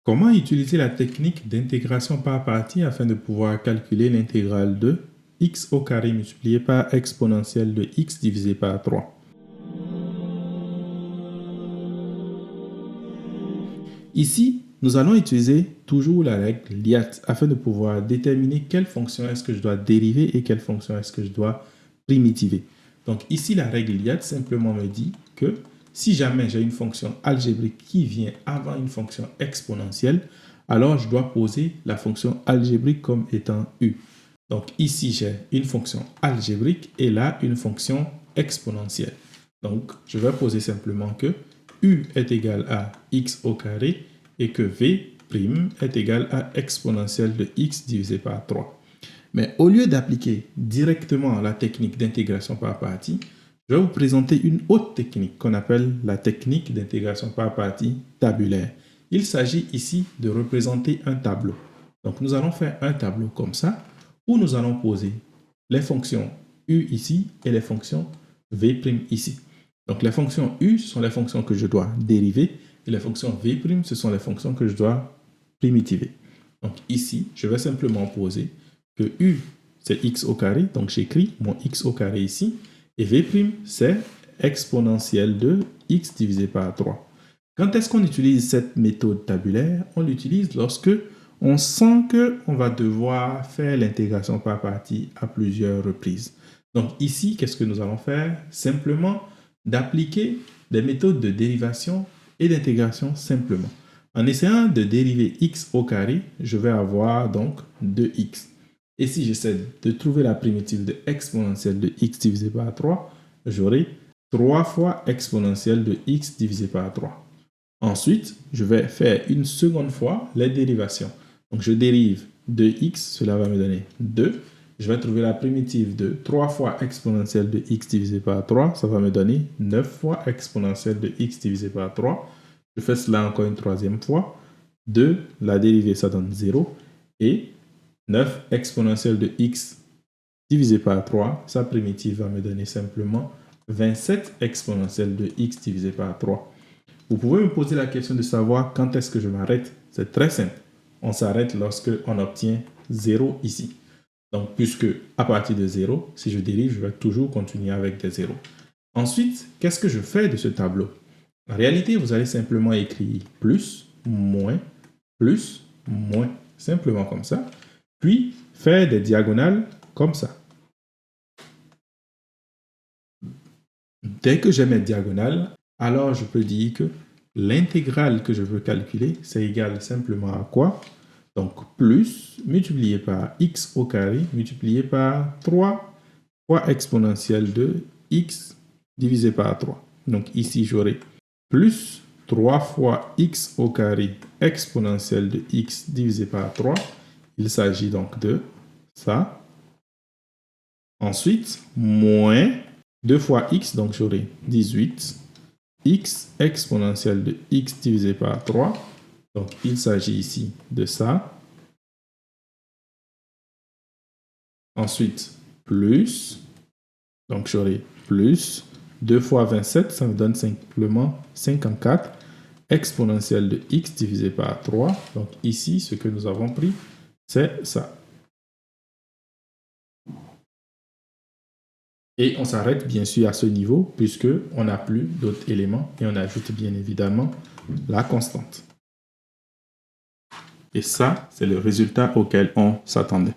Comment utiliser la technique d'intégration par partie afin de pouvoir calculer l'intégrale de x au carré multiplié par exponentielle de x divisé par 3? Ici, nous allons utiliser toujours la règle LIAT afin de pouvoir déterminer quelle fonction est-ce que je dois dériver et quelle fonction est-ce que je dois primitiver. Donc ici, la règle LIAT simplement me dit que si jamais j'ai une fonction algébrique qui vient avant une fonction exponentielle, alors je dois poser la fonction algébrique comme étant u. Donc ici, j'ai une fonction algébrique et là, une fonction exponentielle. Donc, je vais poser simplement que u est égal à x au carré et que v' est égal à exponentielle de x divisé par 3. Mais au lieu d'appliquer directement la technique d'intégration par partie, je vais vous présenter une autre technique qu'on appelle la technique d'intégration par partie tabulaire. Il s'agit ici de représenter un tableau. Donc, nous allons faire un tableau comme ça, où nous allons poser les fonctions u ici et les fonctions v' ici. Donc, les fonctions u, ce sont les fonctions que je dois dériver et les fonctions v', ce sont les fonctions que je dois primitiver. Donc, ici, je vais simplement poser que u, c'est x au carré. Donc, j'écris mon x au carré ici. Et v', c'est exponentielle de x divisé par 3. Quand est-ce qu'on utilise cette méthode tabulaire? On l'utilise lorsque on sent qu'on va devoir faire l'intégration par partie à plusieurs reprises. Donc ici, qu'est-ce que nous allons faire? Simplement d'appliquer des méthodes de dérivation et d'intégration simplement. En essayant de dériver x au carré, je vais avoir donc 2x. Et si j'essaie de trouver la primitive de exponentielle de x divisé par 3, j'aurai 3 fois exponentielle de x divisé par 3. Ensuite, je vais faire une seconde fois les dérivations. Donc, je dérive 2x, cela va me donner 2. Je vais trouver la primitive de 3 fois exponentielle de x divisé par 3. Ça va me donner 9 fois exponentielle de x divisé par 3. Je fais cela encore une troisième fois. 2, la dérivée, ça donne 0. Et 9 exponentielle de x divisé par 3, sa primitive va me donner simplement 27 exponentielle de x divisé par 3. Vous pouvez me poser la question de savoir quand est-ce que je m'arrête. C'est très simple. On s'arrête lorsque on obtient 0 ici. Donc, puisque à partir de 0, si je dérive, je vais toujours continuer avec des 0. Ensuite, qu'est-ce que je fais de ce tableau? En réalité, vous allez simplement écrire plus, moins, simplement comme ça. Puis, faire des diagonales comme ça. Dès que j'ai mes diagonales, alors je peux dire que l'intégrale que je veux calculer, c'est égal simplement à quoi? Donc, plus multiplié par x au carré multiplié par 3 fois exponentielle de x divisé par 3. Donc, ici, j'aurai plus 3 fois x au carré exponentielle de x divisé par 3. Il s'agit donc de ça. Ensuite, moins 2 fois x, donc j'aurai 18. X exponentielle de x divisé par 3. Donc, il s'agit ici de ça. Ensuite, plus. Donc, j'aurai plus 2 fois 27, ça me donne simplement 54. Exponentielle de x divisé par 3. Donc, ici, ce que nous avons pris, c'est ça. Et on s'arrête bien sûr à ce niveau puisqu'on n'a plus d'autres éléments et on ajoute bien évidemment la constante. Et ça, c'est le résultat auquel on s'attendait.